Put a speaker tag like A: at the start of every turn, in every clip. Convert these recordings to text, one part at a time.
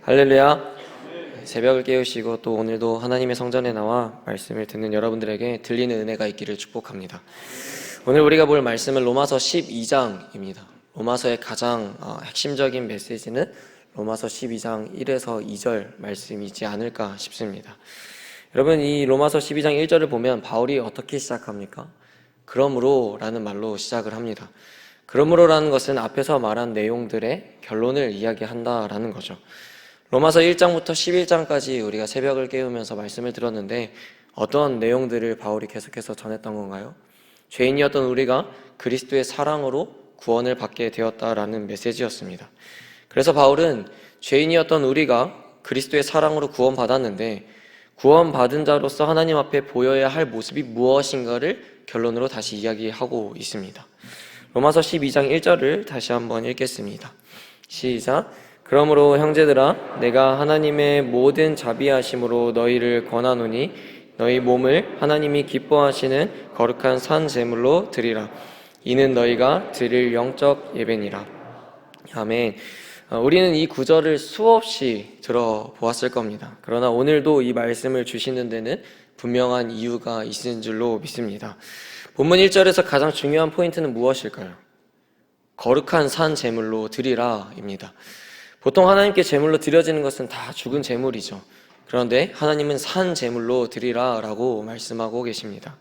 A: 할렐루야. 새벽을 깨우시고 또 오늘도 하나님의 성전에 나와 말씀을 듣는 여러분들에게 들리는 은혜가 있기를 축복합니다. 오늘 우리가 볼 말씀은 로마서 12장입니다. 로마서의 가장 핵심적인 메시지는 로마서 12장 1에서 2절 말씀이지 않을까 싶습니다. 여러분, 이 로마서 12장 1절을 보면 바울이 어떻게 시작합니까? 그러므로 라는 말로 시작을 합니다. 그러므로라는 것은 앞에서 말한 내용들의 결론을 이야기한다라는 거죠. 로마서 1장부터 11장까지 우리가 새벽을 깨우면서 말씀을 들었는데 어떤 내용들을 바울이 계속해서 전했던 건가요? 죄인이었던 우리가 그리스도의 사랑으로 구원을 받게 되었다라는 메시지였습니다. 그래서 바울은 죄인이었던 우리가 그리스도의 사랑으로 구원받았는데 구원받은 자로서 하나님 앞에 보여야 할 모습이 무엇인가를 결론으로 다시 이야기하고 있습니다. 로마서 12장 1절을 다시 한번 읽겠습니다. 시작. 그러므로 형제들아, 내가 하나님의 모든 자비하심으로 너희를 권하노니 너희 몸을 하나님이 기뻐하시는 거룩한 산 제물로 드리라. 이는 너희가 드릴 영적 예배니라. 아멘. 우리는 이 구절을 수없이 들어보았을 겁니다. 그러나 오늘도 이 말씀을 주시는 데는 분명한 이유가 있는 줄로 믿습니다. 본문 1절에서 가장 중요한 포인트는 무엇일까요? 거룩한 산 제물로 드리라 입니다. 보통 하나님께 제물로 드려지는 것은 다 죽은 제물이죠. 그런데 하나님은 산 제물로 드리라 라고 말씀하고 계십니다.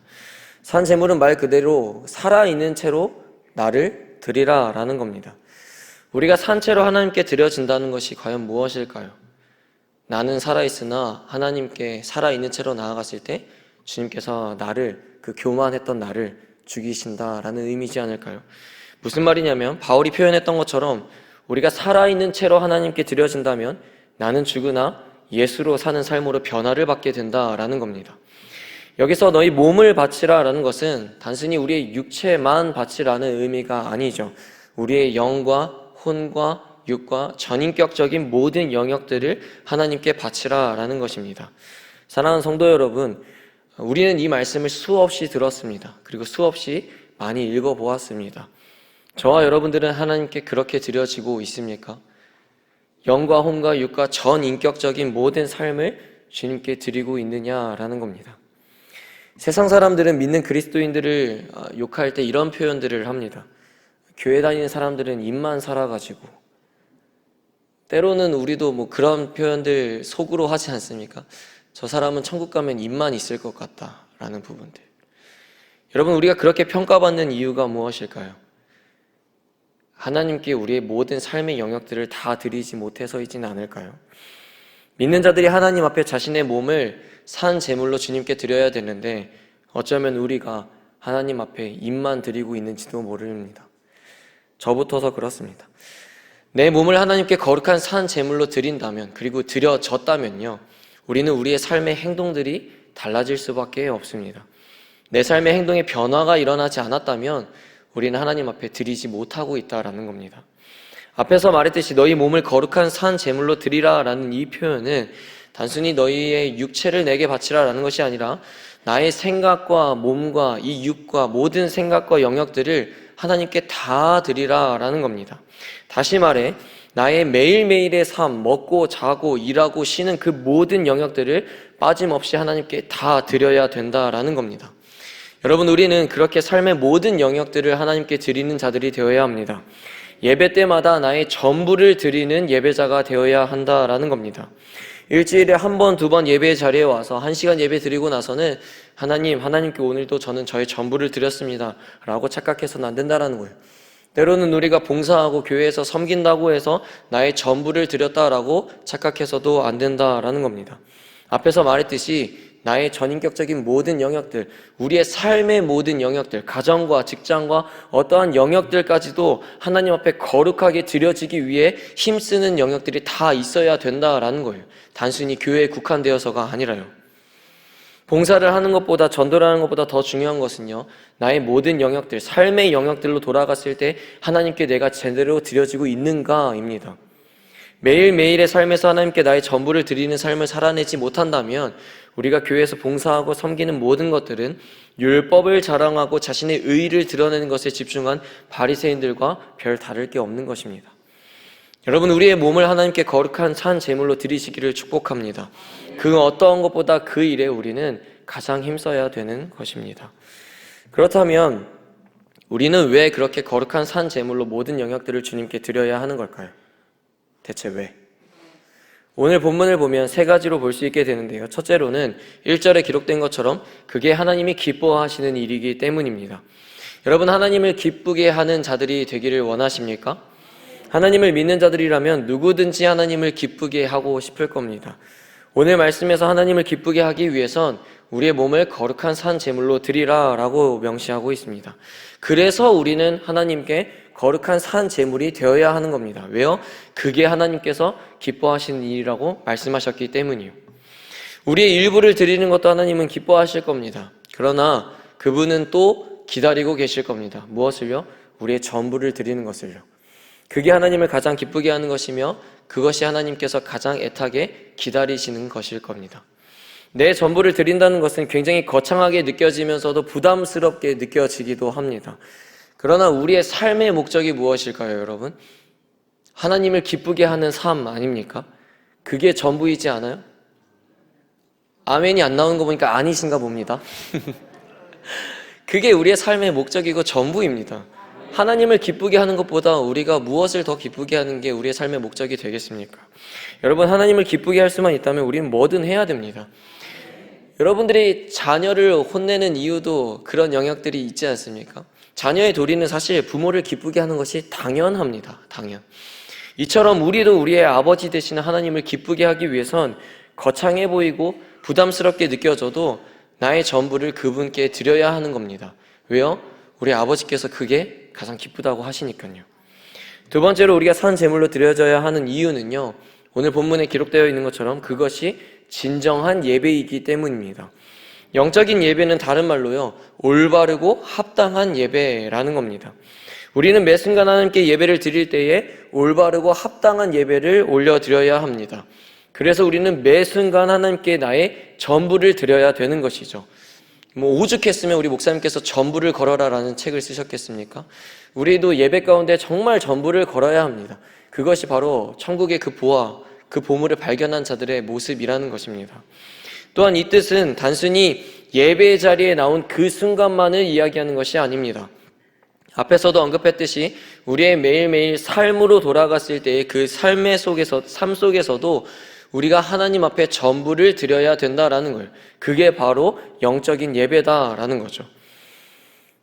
A: 산 제물은 말 그대로 살아있는 채로 나를 드리라 라는 겁니다. 우리가 산 채로 하나님께 드려진다는 것이 과연 무엇일까요? 나는 살아있으나 하나님께 살아있는 채로 나아갔을 때 주님께서 나를, 그 교만했던 나를 죽이신다라는 의미지 않을까요? 무슨 말이냐면 바울이 표현했던 것처럼 우리가 살아있는 채로 하나님께 드려진다면 나는 죽으나 예수로 사는 삶으로 변화를 받게 된다라는 겁니다. 여기서 너희 몸을 바치라 라는 것은 단순히 우리의 육체만 바치라는 의미가 아니죠. 우리의 영과 혼과 육과 전인격적인 모든 영역들을 하나님께 바치라 라는 것입니다. 사랑하는 성도 여러분, 우리는 이 말씀을 수없이 들었습니다. 그리고 수없이 많이 읽어보았습니다. 저와 여러분들은 하나님께 그렇게 드려지고 있습니까? 영과 혼과 육과 전인격적인 모든 삶을 주님께 드리고 있느냐라는 겁니다. 세상 사람들은 믿는 그리스도인들을 욕할 때 이런 표현들을 합니다. 교회 다니는 사람들은 입만 살아가지고, 때로는 우리도 그런 표현들 속으로 하지 않습니까? 저 사람은 천국 가면 입만 있을 것 같다라는 부분들. 여러분, 우리가 그렇게 평가받는 이유가 무엇일까요? 하나님께 우리의 모든 삶의 영역들을 다 드리지 못해서이지는 않을까요? 믿는 자들이 하나님 앞에 자신의 몸을 산 제물로 주님께 드려야 되는데 어쩌면 우리가 하나님 앞에 입만 드리고 있는지도 모릅니다. 저부터서 그렇습니다. 내 몸을 하나님께 거룩한 산 제물로 드린다면, 그리고 드려졌다면요, 우리는 우리의 삶의 행동들이 달라질 수밖에 없습니다. 내 삶의 행동에 변화가 일어나지 않았다면 우리는 하나님 앞에 드리지 못하고 있다라는 겁니다. 앞에서 말했듯이 너희 몸을 거룩한 산 제물로 드리라 라는 이 표현은 단순히 너희의 육체를 내게 바치라 라는 것이 아니라 나의 생각과 몸과 이 육과 모든 생각과 영역들을 하나님께 다 드리라 라는 겁니다. 다시 말해 나의 매일매일의 삶, 먹고 자고 일하고 쉬는 그 모든 영역들을 빠짐없이 하나님께 다 드려야 된다라는 겁니다. 여러분, 우리는 그렇게 삶의 모든 영역들을 하나님께 드리는 자들이 되어야 합니다. 예배 때마다 나의 전부를 드리는 예배자가 되어야 한다라는 겁니다. 일주일에 한 번, 두 번 예배 자리에 와서 1시간 예배 드리고 나서는 하나님께 오늘도 저는 저의 전부를 드렸습니다 라고 착각해서는 안 된다라는 거예요. 때로는 우리가 봉사하고 교회에서 섬긴다고 해서 나의 전부를 드렸다라고 착각해서도 안 된다라는 겁니다. 앞에서 말했듯이 나의 전인격적인 모든 영역들, 우리의 삶의 모든 영역들, 가정과 직장과 어떠한 영역들까지도 하나님 앞에 거룩하게 드려지기 위해 힘쓰는 영역들이 다 있어야 된다라는 거예요. 단순히 교회에 국한되어서가 아니라요. 봉사를 하는 것보다, 전도를 하는 것보다 더 중요한 것은요, 나의 모든 영역들, 삶의 영역들로 돌아갔을 때 하나님께 내가 제대로 드려지고 있는가입니다. 매일매일의 삶에서 하나님께 나의 전부를 드리는 삶을 살아내지 못한다면 우리가 교회에서 봉사하고 섬기는 모든 것들은 율법을 자랑하고 자신의 의의를 드러내는 것에 집중한 바리새인들과 별 다를 게 없는 것입니다. 여러분, 우리의 몸을 하나님께 거룩한 산 제물로 드리시기를 축복합니다. 그 어떠한 것보다 그 일에 우리는 가장 힘써야 되는 것입니다. 그렇다면 우리는 왜 그렇게 거룩한 산 제물로 모든 영역들을 주님께 드려야 하는 걸까요? 대체 왜? 오늘 본문을 보면 세 가지로 볼 수 있게 되는데요. 첫째로는 1절에 기록된 것처럼 그게 하나님이 기뻐하시는 일이기 때문입니다. 여러분, 하나님을 기쁘게 하는 자들이 되기를 원하십니까? 하나님을 믿는 자들이라면 누구든지 하나님을 기쁘게 하고 싶을 겁니다. 오늘 말씀에서 하나님을 기쁘게 하기 위해선 우리의 몸을 거룩한 산 제물로 드리라 라고 명시하고 있습니다. 그래서 우리는 하나님께 거룩한 산 제물이 되어야 하는 겁니다. 왜요? 그게 하나님께서 기뻐하시는 일이라고 말씀하셨기 때문이요. 우리의 일부를 드리는 것도 하나님은 기뻐하실 겁니다. 그러나 그분은 또 기다리고 계실 겁니다. 무엇을요? 우리의 전부를 드리는 것을요. 그게 하나님을 가장 기쁘게 하는 것이며 그것이 하나님께서 가장 애타게 기다리시는 것일 겁니다. 내 전부를 드린다는 것은 굉장히 거창하게 느껴지면서도 부담스럽게 느껴지기도 합니다. 그러나 우리의 삶의 목적이 무엇일까요, 여러분? 하나님을 기쁘게 하는 삶 아닙니까? 그게 전부이지 않아요? 아멘이 안 나오는 거 보니까 아니신가 봅니다. 그게 우리의 삶의 목적이고 전부입니다. 하나님을 기쁘게 하는 것보다 우리가 무엇을 더 기쁘게 하는 게 우리의 삶의 목적이 되겠습니까? 여러분, 하나님을 기쁘게 할 수만 있다면 우리는 뭐든 해야 됩니다. 여러분들이 자녀를 혼내는 이유도 그런 영역들이 있지 않습니까? 자녀의 도리는 사실 부모를 기쁘게 하는 것이 당연합니다. 당연. 이처럼 우리도 우리의 아버지 되시는 하나님을 기쁘게 하기 위해선 거창해 보이고 부담스럽게 느껴져도 나의 전부를 그분께 드려야 하는 겁니다. 왜요? 우리 아버지께서 그게 가장 기쁘다고 하시니까요. 두 번째로 우리가 산 제물로 드려져야 하는 이유는요, 오늘 본문에 기록되어 있는 것처럼 그것이 진정한 예배이기 때문입니다. 영적인 예배는 다른 말로요, 올바르고 합당한 예배라는 겁니다. 우리는 매 순간 하나님께 예배를 드릴 때에 올바르고 합당한 예배를 올려드려야 합니다. 그래서 우리는 매 순간 하나님께 나의 전부를 드려야 되는 것이죠. 오죽했으면 우리 목사님께서 전부를 걸어라라는 책을 쓰셨겠습니까? 우리도 예배 가운데 정말 전부를 걸어야 합니다. 그것이 바로 천국의 그 보화, 그 보물을 발견한 자들의 모습이라는 것입니다. 또한 이 뜻은 단순히 예배 자리에 나온 그 순간만을 이야기하는 것이 아닙니다. 앞에서도 언급했듯이 우리의 매일매일 삶으로 돌아갔을 때의 그 삶 속에서도 우리가 하나님 앞에 전부를 드려야 된다라는 거예요. 그게 바로 영적인 예배다라는 거죠.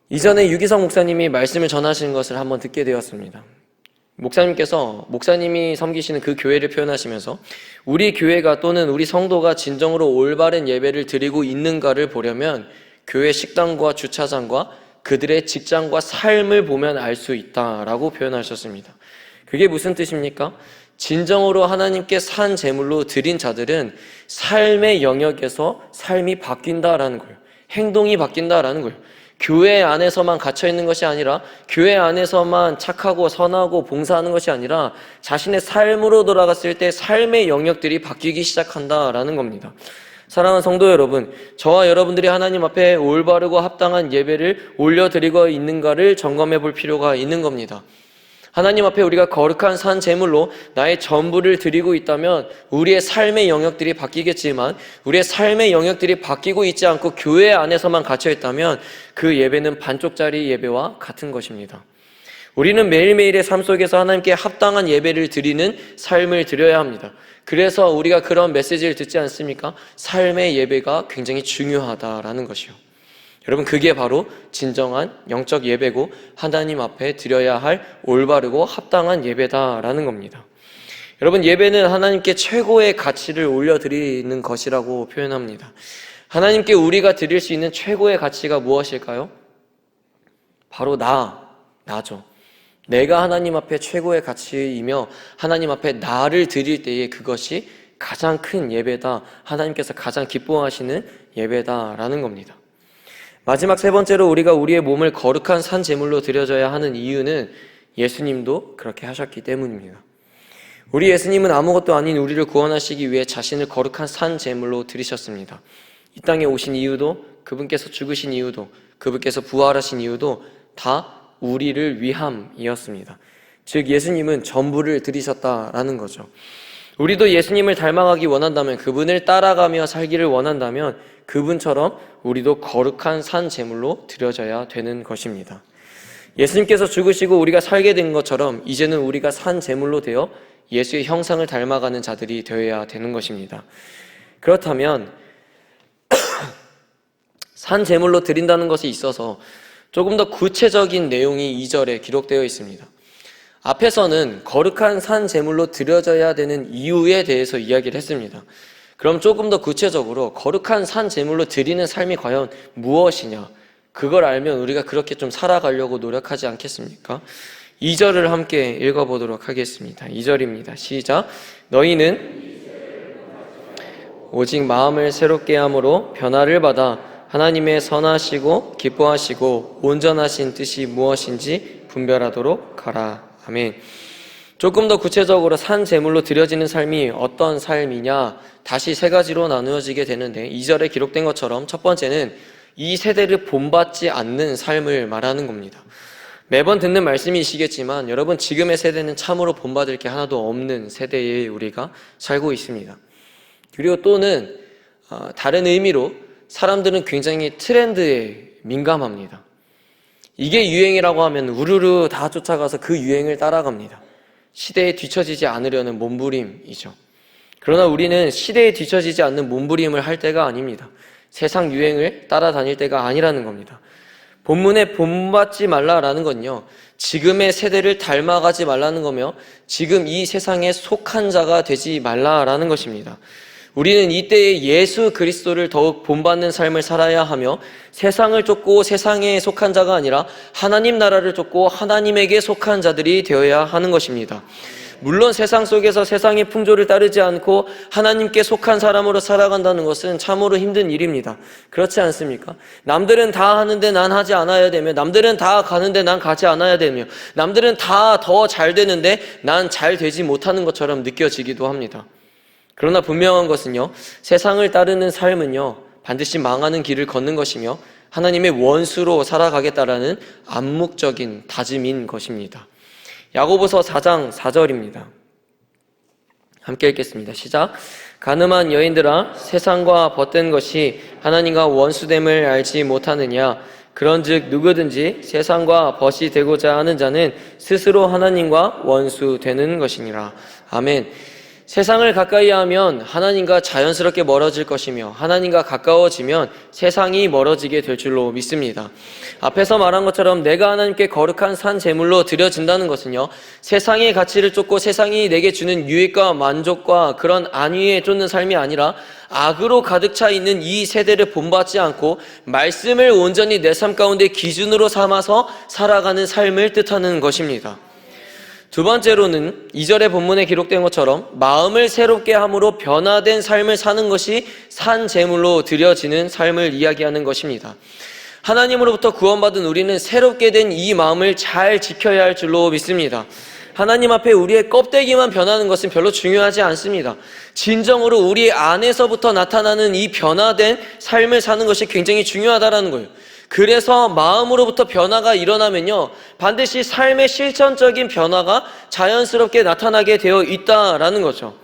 A: 이전에 유기성 목사님이 말씀을 전하시는 것을 한번 듣게 되었습니다. 목사님께서 목사님이 섬기시는 그 교회를 표현하시면서 우리 교회가 또는 우리 성도가 진정으로 올바른 예배를 드리고 있는가를 보려면 교회 식당과 주차장과 그들의 직장과 삶을 보면 알 수 있다라고 표현하셨습니다. 그게 무슨 뜻입니까? 진정으로 하나님께 산 제물로 드린 자들은 삶의 영역에서 삶이 바뀐다라는 거예요. 행동이 바뀐다라는 거예요. 교회 안에서만 갇혀 있는 것이 아니라 교회 안에서만 착하고 선하고 봉사하는 것이 아니라 자신의 삶으로 돌아갔을 때 삶의 영역들이 바뀌기 시작한다라는 겁니다. 사랑하는 성도 여러분, 저와 여러분들이 하나님 앞에 올바르고 합당한 예배를 올려드리고 있는가를 점검해 볼 필요가 있는 겁니다. 하나님 앞에 우리가 거룩한 산 제물로 나의 전부를 드리고 있다면 우리의 삶의 영역들이 바뀌겠지만 우리의 삶의 영역들이 바뀌고 있지 않고 교회 안에서만 갇혀 있다면 그 예배는 반쪽짜리 예배와 같은 것입니다. 우리는 매일매일의 삶 속에서 하나님께 합당한 예배를 드리는 삶을 드려야 합니다. 그래서 우리가 그런 메시지를 듣지 않습니까? 삶의 예배가 굉장히 중요하다라는 것이요. 여러분, 그게 바로 진정한 영적 예배고 하나님 앞에 드려야 할 올바르고 합당한 예배다라는 겁니다. 여러분, 예배는 하나님께 최고의 가치를 올려드리는 것이라고 표현합니다. 하나님께 우리가 드릴 수 있는 최고의 가치가 무엇일까요? 바로 나죠. 내가 하나님 앞에 최고의 가치이며 하나님 앞에 나를 드릴 때에 그것이 가장 큰 예배다, 하나님께서 가장 기뻐하시는 예배다라는 겁니다. 마지막 세 번째로 우리가 우리의 몸을 거룩한 산 제물로 드려져야 하는 이유는 예수님도 그렇게 하셨기 때문입니다. 우리 예수님은 아무것도 아닌 우리를 구원하시기 위해 자신을 거룩한 산 제물로 드리셨습니다. 이 땅에 오신 이유도, 그분께서 죽으신 이유도, 그분께서 부활하신 이유도 다 우리를 위함이었습니다. 즉 예수님은 전부를 드리셨다라는 거죠. 우리도 예수님을 닮아가기 원한다면, 그분을 따라가며 살기를 원한다면 그분처럼 우리도 거룩한 산 제물로 드려져야 되는 것입니다. 예수님께서 죽으시고 우리가 살게 된 것처럼 이제는 우리가 산 제물로 되어 예수의 형상을 닮아가는 자들이 되어야 되는 것입니다. 그렇다면 산 제물로 드린다는 것에 있어서 조금 더 구체적인 내용이 2절에 기록되어 있습니다. 앞에서는 거룩한 산 제물로 드려져야 되는 이유에 대해서 이야기를 했습니다. 그럼 조금 더 구체적으로 거룩한 산 제물로 드리는 삶이 과연 무엇이냐, 그걸 알면 우리가 그렇게 좀 살아가려고 노력하지 않겠습니까? 2절을 함께 읽어보도록 하겠습니다. 2절입니다. 시작. 너희는 오직 마음을 새롭게 함으로 변화를 받아 하나님의 선하시고 기뻐하시고 온전하신 뜻이 무엇인지 분별하도록 하라. 아멘. 조금 더 구체적으로 산 제물로 드려지는 삶이 어떤 삶이냐, 다시 세 가지로 나누어지게 되는데, 2절에 기록된 것처럼 첫 번째는 이 세대를 본받지 않는 삶을 말하는 겁니다. 매번 듣는 말씀이시겠지만 여러분, 지금의 세대는 참으로 본받을 게 하나도 없는 세대에 우리가 살고 있습니다. 그리고 또는 다른 의미로 사람들은 굉장히 트렌드에 민감합니다. 이게 유행이라고 하면 우르르 다 쫓아가서 그 유행을 따라갑니다. 시대에 뒤처지지 않으려는 몸부림이죠. 그러나 우리는 시대에 뒤처지지 않는 몸부림을 할 때가 아닙니다. 세상 유행을 따라다닐 때가 아니라는 겁니다. 본문에 본받지 말라라는 건요, 지금의 세대를 닮아가지 말라는 거며 지금 이 세상에 속한 자가 되지 말라라는 것입니다. 우리는 이때의 예수 그리스도를 더욱 본받는 삶을 살아야 하며 세상을 쫓고 세상에 속한 자가 아니라 하나님 나라를 쫓고 하나님에게 속한 자들이 되어야 하는 것입니다. 물론 세상 속에서 세상의 풍조를 따르지 않고 하나님께 속한 사람으로 살아간다는 것은 참으로 힘든 일입니다. 그렇지 않습니까? 남들은 다 하는데 난 하지 않아야 되며, 남들은 다 가는데 난 가지 않아야 되며, 남들은 다 더 잘 되는데 난 잘 되지 못하는 것처럼 느껴지기도 합니다. 그러나 분명한 것은요, 세상을 따르는 삶은요, 반드시 망하는 길을 걷는 것이며 하나님의 원수로 살아가겠다라는 암묵적인 다짐인 것입니다. 야고보서 4장 4절입니다. 함께 읽겠습니다. 시작. 가늠한 여인들아, 세상과 벗된 것이 하나님과 원수됨을 알지 못하느냐? 그런즉 누구든지 세상과 벗이 되고자 하는 자는 스스로 하나님과 원수 되는 것이니라. 아멘. 세상을 가까이 하면 하나님과 자연스럽게 멀어질 것이며 하나님과 가까워지면 세상이 멀어지게 될 줄로 믿습니다. 앞에서 말한 것처럼 내가 하나님께 거룩한 산 제물로 드려진다는 것은요, 세상의 가치를 쫓고 세상이 내게 주는 유익과 만족과 그런 안위에 쫓는 삶이 아니라 악으로 가득 차 있는 이 세대를 본받지 않고 말씀을 온전히 내 삶 가운데 기준으로 삼아서 살아가는 삶을 뜻하는 것입니다. 두 번째로는 2절의 본문에 기록된 것처럼 마음을 새롭게 함으로 변화된 삶을 사는 것이 산 제물로 드려지는 삶을 이야기하는 것입니다. 하나님으로부터 구원받은 우리는 새롭게 된 이 마음을 잘 지켜야 할 줄로 믿습니다. 하나님 앞에 우리의 껍데기만 변하는 것은 별로 중요하지 않습니다. 진정으로 우리 안에서부터 나타나는 이 변화된 삶을 사는 것이 굉장히 중요하다는 거예요. 그래서 마음으로부터 변화가 일어나면요, 반드시 삶의 실천적인 변화가 자연스럽게 나타나게 되어 있다라는 거죠.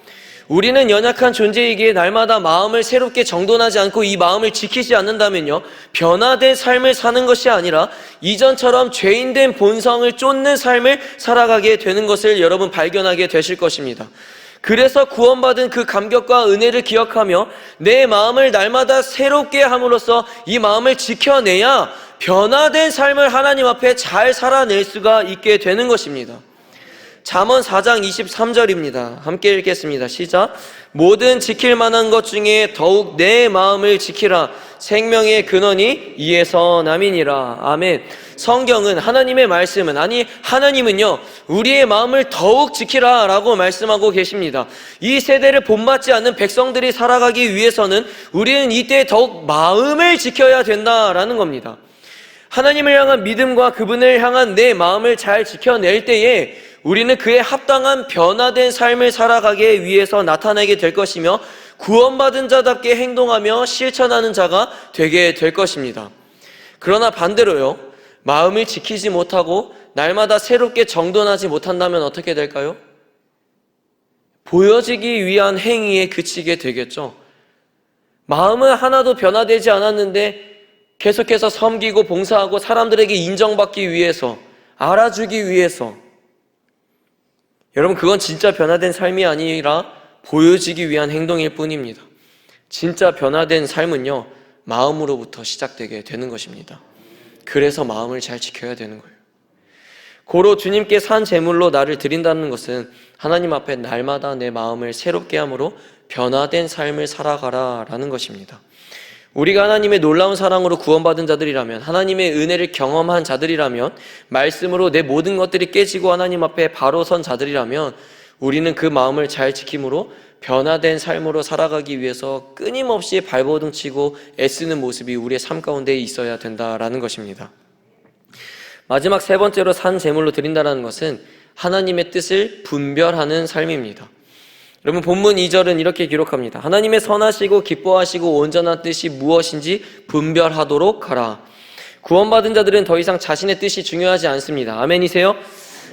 A: 우리는 연약한 존재이기에 날마다 마음을 새롭게 정돈하지 않고 이 마음을 지키지 않는다면요, 변화된 삶을 사는 것이 아니라 이전처럼 죄인된 본성을 쫓는 삶을 살아가게 되는 것을 여러분 발견하게 되실 것입니다. 그래서 구원받은 그 감격과 은혜를 기억하며 내 마음을 날마다 새롭게 함으로써 이 마음을 지켜내야 변화된 삶을 하나님 앞에 잘 살아낼 수가 있게 되는 것입니다. 잠언 4장 23절입니다. 함께 읽겠습니다. 시작. 모든 지킬 만한 것 중에 더욱 내 마음을 지키라. 생명의 근원이 이에서 남이니라. 아멘. 성경은, 하나님의 말씀은, 아니 하나님은요, 우리의 마음을 더욱 지키라 라고 말씀하고 계십니다. 이 세대를 본받지 않는 백성들이 살아가기 위해서는 우리는 이때 더욱 마음을 지켜야 된다라는 겁니다. 하나님을 향한 믿음과 그분을 향한 내 마음을 잘 지켜낼 때에 우리는 그에 합당한 변화된 삶을 살아가기 위해서 나타나게 될 것이며 구원받은 자답게 행동하며 실천하는 자가 되게 될 것입니다. 그러나 반대로요, 마음을 지키지 못하고 날마다 새롭게 정돈하지 못한다면 어떻게 될까요? 보여지기 위한 행위에 그치게 되겠죠. 마음은 하나도 변화되지 않았는데 계속해서 섬기고 봉사하고 사람들에게 인정받기 위해서, 알아주기 위해서. 여러분, 그건 진짜 변화된 삶이 아니라 보여지기 위한 행동일 뿐입니다. 진짜 변화된 삶은요, 마음으로부터 시작되게 되는 것입니다. 그래서 마음을 잘 지켜야 되는 거예요. 고로 주님께 산 제물로 나를 드린다는 것은 하나님 앞에 날마다 내 마음을 새롭게 함으로 변화된 삶을 살아가라 라는 것입니다. 우리가 하나님의 놀라운 사랑으로 구원받은 자들이라면, 하나님의 은혜를 경험한 자들이라면, 말씀으로 내 모든 것들이 깨지고 하나님 앞에 바로 선 자들이라면 우리는 그 마음을 잘 지킴으로 변화된 삶으로 살아가기 위해서 끊임없이 발버둥 치고 애쓰는 모습이 우리의 삶 가운데 있어야 된다라는 것입니다. 마지막 세 번째로 산 제물로 드린다는 것은 하나님의 뜻을 분별하는 삶입니다. 여러분, 본문 2절은 이렇게 기록합니다. 하나님의 선하시고 기뻐하시고 온전한 뜻이 무엇인지 분별하도록 하라. 구원받은 자들은 더 이상 자신의 뜻이 중요하지 않습니다. 아멘이세요?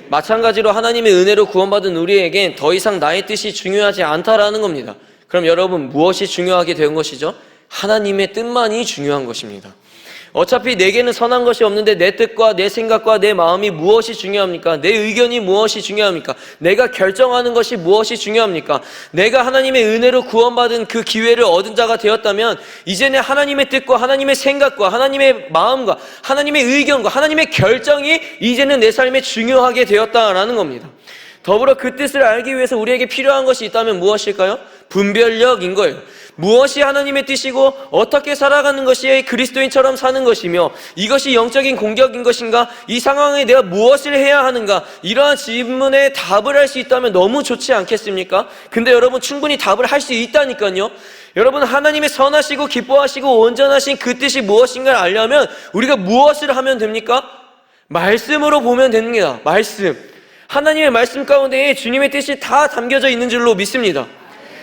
A: 마찬가지로 하나님의 은혜로 구원받은 우리에겐 더 이상 나의 뜻이 중요하지 않다라는 겁니다. 그럼 여러분, 무엇이 중요하게 된 것이죠? 하나님의 뜻만이 중요한 것입니다. 어차피 내게는 선한 것이 없는데 내 뜻과 내 생각과 내 마음이 무엇이 중요합니까? 내 의견이 무엇이 중요합니까? 내가 결정하는 것이 무엇이 중요합니까? 내가 하나님의 은혜로 구원받은 그 기회를 얻은 자가 되었다면 이제는 하나님의 뜻과 하나님의 생각과 하나님의 마음과 하나님의 의견과 하나님의 결정이 이제는 내 삶에 중요하게 되었다라는 겁니다. 더불어 그 뜻을 알기 위해서 우리에게 필요한 것이 있다면 무엇일까요? 분별력인 거예요. 무엇이 하나님의 뜻이고 어떻게 살아가는 것이 그리스도인처럼 사는 것이며 이것이 영적인 공격인 것인가? 이 상황에 내가 무엇을 해야 하는가? 이러한 질문에 답을 할 수 있다면 너무 좋지 않겠습니까? 근데 여러분, 충분히 답을 할 수 있다니까요. 여러분, 하나님의 선하시고 기뻐하시고 온전하신 그 뜻이 무엇인가를 알려면 우리가 무엇을 하면 됩니까? 말씀으로 보면 됩니다. 말씀. 하나님의 말씀 가운데에 주님의 뜻이 다 담겨져 있는 줄로 믿습니다.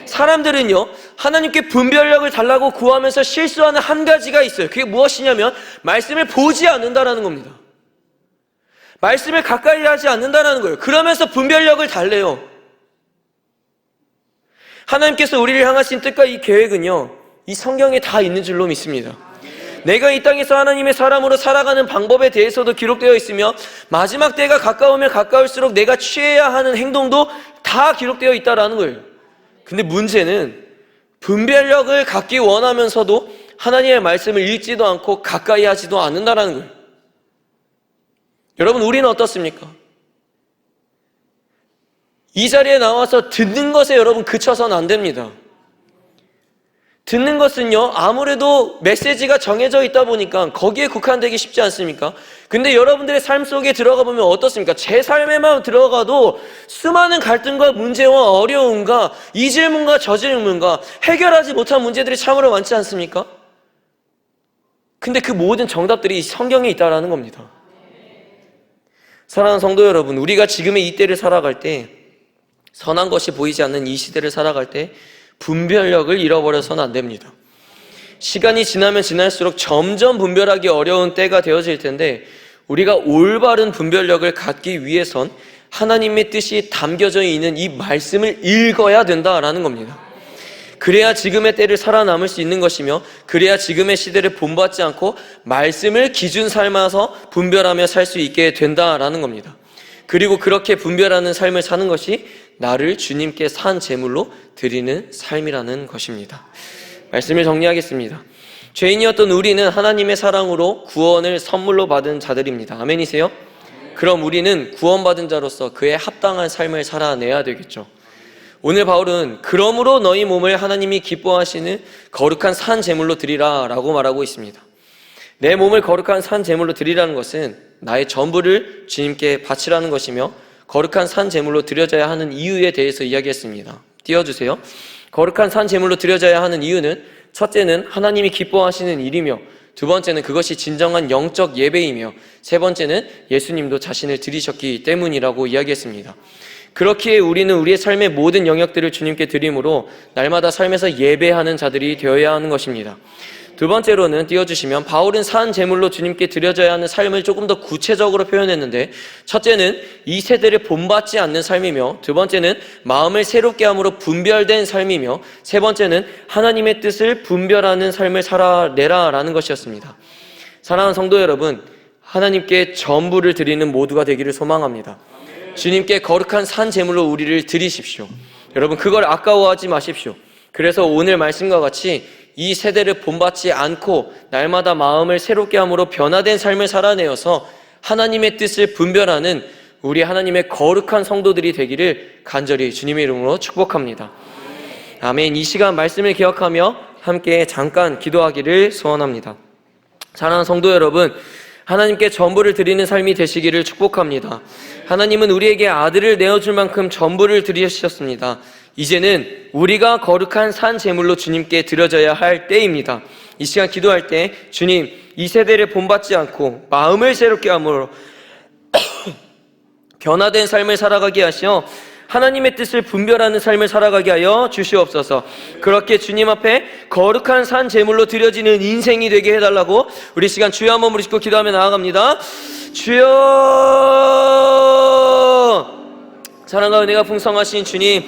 A: 사람들은요, 하나님께 분별력을 달라고 구하면서 실수하는 한 가지가 있어요. 그게 무엇이냐면 말씀을 보지 않는다라는 겁니다. 말씀을 가까이 하지 않는다라는 거예요. 그러면서 분별력을 달래요. 하나님께서 우리를 향하신 뜻과 이 계획은요, 이 성경에 다 있는 줄로 믿습니다. 내가 이 땅에서 하나님의 사람으로 살아가는 방법에 대해서도 기록되어 있으며 마지막 때가 가까우면 가까울수록 내가 취해야 하는 행동도 다 기록되어 있다라는 거예요. 근데 문제는 분별력을 갖기 원하면서도 하나님의 말씀을 읽지도 않고 가까이 하지도 않는다라는 거예요. 여러분, 우리는 어떻습니까? 이 자리에 나와서 듣는 것에 여러분 그쳐서는 안 됩니다. 듣는 것은요, 아무래도 메시지가 정해져 있다 보니까 거기에 국한되기 쉽지 않습니까? 근데 여러분들의 삶 속에 들어가 보면 어떻습니까? 제 삶에만 들어가도 수많은 갈등과 문제와 어려움과 이 질문과 저 질문과 해결하지 못한 문제들이 참으로 많지 않습니까? 근데 그 모든 정답들이 성경에 있다라는 겁니다. 사랑하는 성도 여러분, 우리가 지금의 이 때를 살아갈 때, 선한 것이 보이지 않는 이 시대를 살아갈 때 분별력을 잃어버려서는 안 됩니다. 시간이 지나면 지날수록 점점 분별하기 어려운 때가 되어질 텐데 우리가 올바른 분별력을 갖기 위해선 하나님의 뜻이 담겨져 있는 이 말씀을 읽어야 된다라는 겁니다. 그래야 지금의 때를 살아남을 수 있는 것이며 그래야 지금의 시대를 본받지 않고 말씀을 기준 삼아서 분별하며 살 수 있게 된다라는 겁니다. 그리고 그렇게 분별하는 삶을 사는 것이 나를 주님께 산 제물로 드리는 삶이라는 것입니다. 말씀을 정리하겠습니다. 죄인이었던 우리는 하나님의 사랑으로 구원을 선물로 받은 자들입니다. 아멘이세요? 그럼 우리는 구원받은 자로서 그에 합당한 삶을 살아내야 되겠죠. 오늘 바울은 그러므로 너희 몸을 하나님이 기뻐하시는 거룩한 산 제물로 드리라 라고 말하고 있습니다. 내 몸을 거룩한 산 제물로 드리라는 것은 나의 전부를 주님께 바치라는 것이며 거룩한 산 제물로 드려져야 하는 이유에 대해서 이야기했습니다. 띄워주세요. 거룩한 산 제물로 드려져야 하는 이유는 첫째는 하나님이 기뻐하시는 일이며 두 번째는 그것이 진정한 영적 예배이며 세 번째는 예수님도 자신을 드리셨기 때문이라고 이야기했습니다. 그렇기에 우리는 우리의 삶의 모든 영역들을 주님께 드림으로 날마다 삶에서 예배하는 자들이 되어야 하는 것입니다. 두 번째로는 띄워주시면 바울은 산 제물로 주님께 드려져야 하는 삶을 조금 더 구체적으로 표현했는데, 첫째는 이 세대를 본받지 않는 삶이며, 두 번째는 마음을 새롭게 함으로 분별된 삶이며, 세 번째는 하나님의 뜻을 분별하는 삶을 살아내라 라는 것이었습니다. 사랑하는 성도 여러분, 하나님께 전부를 드리는 모두가 되기를 소망합니다. 주님께 거룩한 산 제물로 우리를 드리십시오. 여러분, 그걸 아까워하지 마십시오. 그래서 오늘 말씀과 같이 이 세대를 본받지 않고 날마다 마음을 새롭게 함으로 변화된 삶을 살아내어서 하나님의 뜻을 분별하는 우리 하나님의 거룩한 성도들이 되기를 간절히 주님의 이름으로 축복합니다. 아멘. 이 시간 말씀을 기억하며 함께 잠깐 기도하기를 소원합니다. 사랑하는 성도 여러분, 하나님께 전부를 드리는 삶이 되시기를 축복합니다. 하나님은 우리에게 아들을 내어줄 만큼 전부를 드리셨습니다. 이제는 우리가 거룩한 산 제물로 주님께 드려져야 할 때입니다. 이 시간 기도할 때 주님, 이 세대를 본받지 않고 마음을 새롭게 함으로 변화된 삶을 살아가게 하시어 하나님의 뜻을 분별하는 삶을 살아가게 하여 주시옵소서. 그렇게 주님 앞에 거룩한 산 제물로 드려지는 인생이 되게 해달라고 우리 시간 주여 한번 부르시고 기도하며 나아갑니다. 주여, 사랑과 은혜가 풍성하신 주님,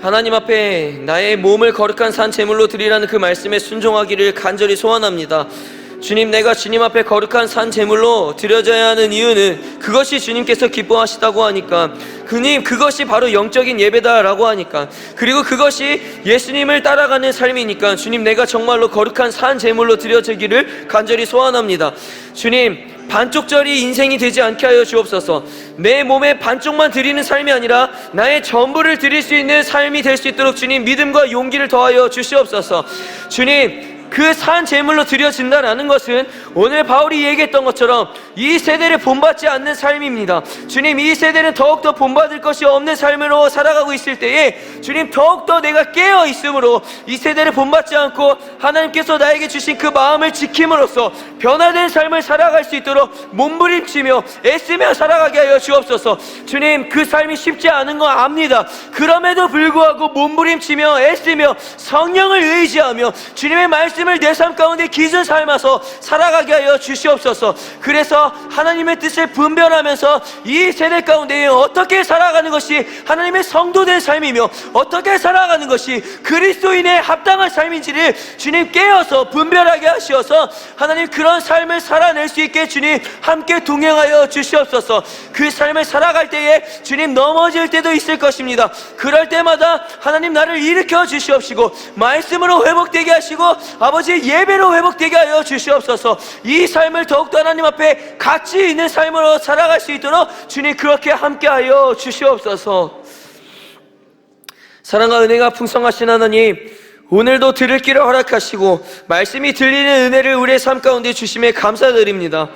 A: 하나님 앞에 나의 몸을 거룩한 산 제물로 드리라는 그 말씀에 순종하기를 간절히 소원합니다. 주님, 내가 주님 앞에 거룩한 산 제물로 드려져야 하는 이유는 그것이 주님께서 기뻐하시다고 하니까, 주님, 그것이 바로 영적인 예배다라고 하니까, 그리고 그것이 예수님을 따라가는 삶이니까 주님, 내가 정말로 거룩한 산 제물로 드려지기를 간절히 소원합니다. 주님, 반쪽짜리 인생이 되지 않게 하여 주옵소서. 내 몸의 반쪽만 드리는 삶이 아니라 나의 전부를 드릴 수 있는 삶이 될 수 있도록 주님, 믿음과 용기를 더하여 주시옵소서. 주님, 그 산 제물로 드려진다라는 것은 오늘 바울이 얘기했던 것처럼 이 세대를 본받지 않는 삶입니다. 주님, 이 세대는 더욱더 본받을 것이 없는 삶으로 살아가고 있을 때에 주님, 더욱더 내가 깨어 있으므로 이 세대를 본받지 않고 하나님께서 나에게 주신 그 마음을 지킴으로써 변화된 삶을 살아갈 수 있도록 몸부림치며 애쓰며 살아가게 하여 주옵소서. 주님, 그 삶이 쉽지 않은 거 압니다. 그럼에도 불구하고 몸부림치며 애쓰며 성령을 의지하며 주님의 말씀을 내 삶 가운데 기준 삶아서 살아가게 하여 주시옵소서. 그래서 하나님의 뜻을 분별하면서 이 세대 가운데 어떻게 살아가는 것이 하나님의 성도된 삶이며 어떻게 살아가는 것이 그리스도인의 합당한 삶인지를 주님 깨어서 분별하게 하시어서 하나님, 그런 삶을 살아낼 수 있게 주님 함께 동행하여 주시옵소서. 그 삶을 살아갈 때에 주님 넘어질 때도 있을 것입니다. 그럴 때마다 하나님, 나를 일으켜 주시옵시고 말씀으로 회복되게 하시고 아버지 예배로 회복되게 하여 주시옵소서. 이 삶을 더욱더 하나님 앞에 가치 있는 삶으로 살아갈 수 있도록 주님 그렇게 함께하여 주시옵소서. 사랑과 은혜가 풍성하신 하나님, 오늘도 들을 길을 허락하시고 말씀이 들리는 은혜를 우리의 삶 가운데 주심에 감사드립니다.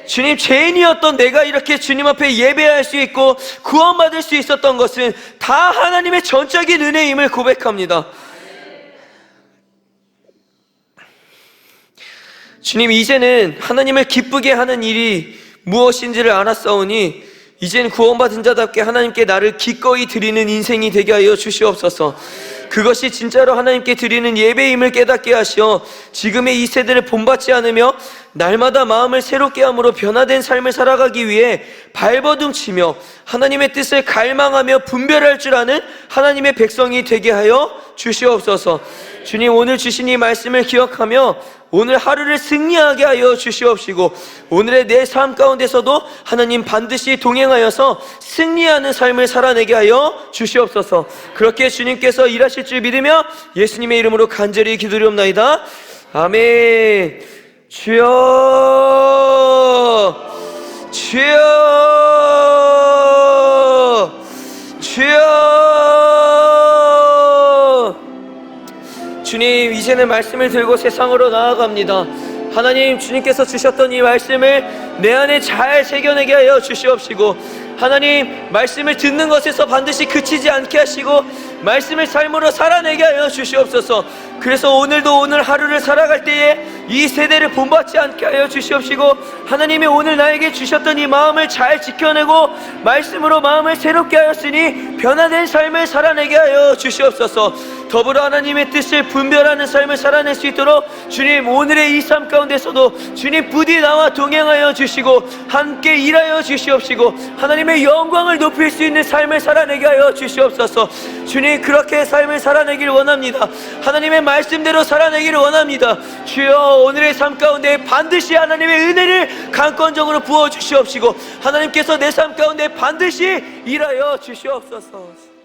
A: 주님, 죄인이었던 내가 이렇게 주님 앞에 예배할 수 있고 구원받을 수 있었던 것은 다 하나님의 전적인 은혜임을 고백합니다. 주님, 이제는 하나님을 기쁘게 하는 일이 무엇인지를 알았사오니 이젠 구원받은 자답게 하나님께 나를 기꺼이 드리는 인생이 되게 하여 주시옵소서. 그것이 진짜로 하나님께 드리는 예배임을 깨닫게 하시어 지금의 이 세대를 본받지 않으며 날마다 마음을 새롭게 함으로 변화된 삶을 살아가기 위해 발버둥치며 하나님의 뜻을 갈망하며 분별할 줄 아는 하나님의 백성이 되게 하여 주시옵소서. 주님, 오늘 주신 이 말씀을 기억하며 오늘 하루를 승리하게 하여 주시옵시고 오늘의 내 삶 가운데서도 하나님 반드시 동행하여서 승리하는 삶을 살아내게 하여 주시옵소서. 그렇게 주님께서 일하실 줄 믿으며 예수님의 이름으로 간절히 기도리옵나이다. 아멘. 주여, 주여, 주여. 주님, 이제는 말씀을 들고 세상으로 나아갑니다. 하나님, 주님께서 주셨던 이 말씀을 내 안에 잘 새겨내게 하여 주시옵시고 하나님, 말씀을 듣는 것에서 반드시 그치지 않게 하시고 말씀을 삶으로 살아내게 하여 주시옵소서. 그래서 오늘도 오늘 하루를 살아갈 때에 이 세대를 본받지 않게 하여 주시옵시고 하나님이 오늘 나에게 주셨던 이 마음을 잘 지켜내고 말씀으로 마음을 새롭게 하였으니 변화된 삶을 살아내게 하여 주시옵소서.
B: 더불어 하나님의 뜻을 분별하는 삶을 살아낼 수 있도록 주님, 오늘의 이 삶 가운데서도 주님 부디 나와 동행하여 주시고 함께 일하여 주시옵시고 하나님의 영광을 높일 수 있는 삶을 살아내게 하여 주시옵소서. 주님, 그렇게 삶을 살아내기를 원합니다. 하나님의 말씀대로 살아내기를 원합니다. 주여, 오늘의 삶 가운데 반드시 하나님의 은혜를 강권적으로 부어 주시옵시고 하나님께서 내 삶 가운데 반드시 일하여 주시옵소서.